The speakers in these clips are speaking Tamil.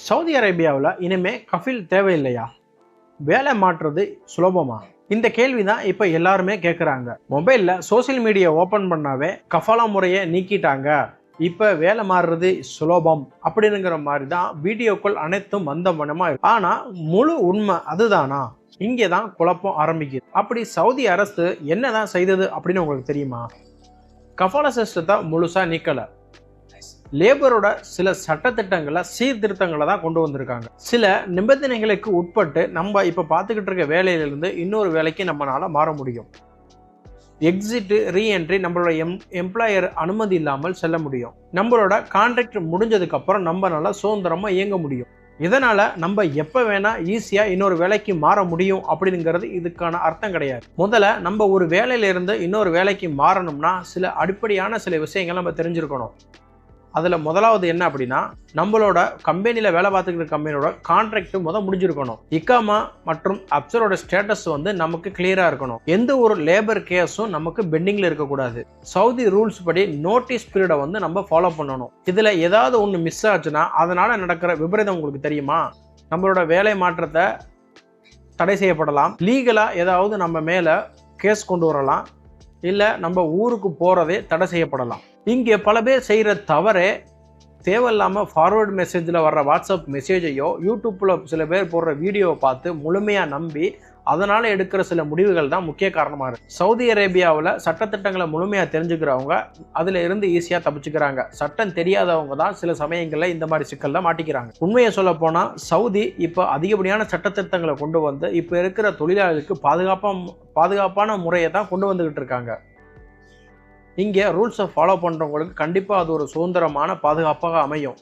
சவுதி அரேபியாவில் இனிமே கஃபில் தேவையில்லையா? வேலை மாற்றுறது சுலபமா? இந்த கேள்வி தான் இப்போ எல்லாருமே கேட்குறாங்க. மொபைலில் சோசியல் மீடியா ஓப்பன் பண்ணாவே கஃபாலா முறையை நீக்கிட்டாங்க, இப்போ வேலை மாறுறது சுலபம் அப்படிங்கிற மாதிரி தான் வீடியோக்கள் அனைத்தும் வந்த மனமாக இருக்கு. ஆனால் முழு உண்மை அதுதானா? இங்கே தான் குழப்பம் ஆரம்பிக்குது. அப்படி சவுதி அரசு என்னதான் செய்தது அப்படின்னு உங்களுக்கு தெரியுமா? கஃபாலா சிஸ்டத்தை முழுசாக நீக்கலை, லேபரோட சில சட்டத்திட்டங்களை சீர்திருத்தங்களை தான் கொண்டு வந்திருக்காங்க. சில நிபந்தனைகளுக்கு உட்பட்டு நம்ம இப்போ பார்த்துக்கிட்டு இருக்க வேலையிலிருந்து இன்னொரு வேலைக்கு நம்மளால மாற முடியும். எக்ஸிட் ரீஎன்ட்ரி நம்மளோட எம்ப்ளாயர் அனுமதி இல்லாமல் செல்ல முடியும். நம்மளோட கான்ட்ராக்ட் முடிஞ்சதுக்கு அப்புறம் நம்மளால சுதந்திரமா இயங்க முடியும். இதனால நம்ம எப்ப வேணா ஈஸியா இன்னொரு வேலைக்கு மாற முடியும் அப்படிங்கிறது இதுக்கான அர்த்தம் கிடையாது. முதல்ல நம்ம ஒரு வேலையில இருந்து இன்னொரு வேலைக்கு மாறணும்னா சில அடிப்படையான சில விஷயங்கள் நம்ம தெரிஞ்சிருக்கணும். அதில் முதலாவது என்ன அப்படின்னா, நம்மளோட கம்பெனியில் வேலை பார்த்துக்கிற கம்பெனியோட கான்ட்ராக்ட் முடிஞ்சிருக்கணும். இக்காமா மற்றும் அப்சரோட ஸ்டேட்டஸ் நமக்கு கிளியராக இருக்கணும். எந்த ஒரு லேபர் கேஸும் நமக்கு பெண்டிங்கில் இருக்கக்கூடாது. சவுதி ரூல்ஸ் படி நோட்டீஸ் பீரியடை நம்ம ஃபாலோ பண்ணணும். இதில் ஏதாவது ஒன்று மிஸ் ஆச்சுன்னா அதனால் நடக்கிற விபரீதம் உங்களுக்கு தெரியுமா? நம்மளோட வேலை மாற்றத்தை தடை செய்யப்படலாம், லீகலாக ஏதாவது நம்ம மேலே கேஸ் கொண்டு வரலாம், இல்லை நம்ம ஊருக்கு போகிறதே தடை செய்யப்படலாம். இங்கே பல பேர் செய்கிற தவறே தேவையில்லாமல் ஃபார்வர்டு மெசேஜில் வர்ற வாட்ஸ்அப் மெசேஜையோ யூடியூப்பில் சில பேர் போடுற வீடியோவை பார்த்து முழுமையாக நம்பி அதனால் எடுக்கிற சில முடிவுகள் தான் முக்கிய காரணமாக இருக்குது. சவுதி அரேபியாவில் சட்டத்திட்டங்களை முழுமையாக தெரிஞ்சுக்கிறவங்க அதில் இருந்து ஈஸியாக தப்பிச்சுக்கிறாங்க. சட்டம் தெரியாதவங்க தான் சில சமயங்களில் இந்த மாதிரி சிக்கலில் மாட்டிக்கிறாங்க. உண்மையை சொல்ல போனால் சவுதி இப்போ அதிகப்படியான சட்டத்திட்டங்களை கொண்டு வந்து இப்போ இருக்கிற தொழிலாளர்களுக்கு பாதுகாப்பான முறையை தான் கொண்டு வந்துக்கிட்டு இருக்காங்க. இங்கே ரூல்ஸை ஃபாலோ பண்ணுறவங்களுக்கு கண்டிப்பாக அது ஒரு சுதந்திரமான பாதுகாப்பாக அமையும்.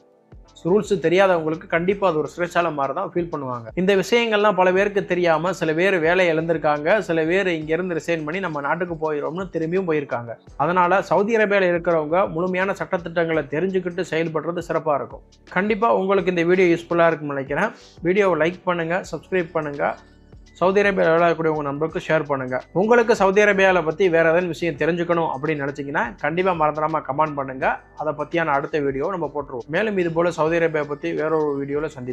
ரூல்ஸு தெரியாதவங்களுக்கு கண்டிப்பாக அது ஒரு சிறைச்சாலை மாதிரி தான் ஃபீல் பண்ணுவாங்க. இந்த விஷயங்கள்லாம் பல பேருக்கு தெரியாமல் சில பேர் வேலை இழந்திருக்காங்க, சில பேர் இங்கேருந்து ரிசைன் பண்ணி நம்ம நாட்டுக்கு போயிடும்னு திரும்பியும் போயிருக்காங்க. அதனால் சவுதி அரேபியாவில் இருக்கிறவங்க முழுமையான சட்டத்திட்டங்களை தெரிஞ்சுக்கிட்டு செயல்படுறது சிறப்பாக இருக்கும். கண்டிப்பாக உங்களுக்கு இந்த வீடியோ யூஸ்ஃபுல்லாக இருக்குன்னு நினைக்கிறேன். வீடியோவை லைக் பண்ணுங்கள், சப்ஸ்கிரைப் பண்ணுங்கள், சவுதி அரேபியாவில் விளையாடக்கூடிய உங்கள் நண்பருக்கு ஷேர் பண்ணுங்கள். உங்களுக்கு சவுதி அரேபியாவில் பற்றி வேறு ஏதாவது விஷயம் தெரிஞ்சுக்கணும் அப்படின்னு நினச்சிங்கன்னா கண்டிப்பாக மறந்துடாமல் கமெண்ட் பண்ணுங்கள். அதை பற்றியான அடுத்த வீடியோ நம்ம போட்டுருவோம். மேலும் இது போல் சவுதி அரேபியா பற்றி வேறொரு வீடியோவில் சந்திப்போம்.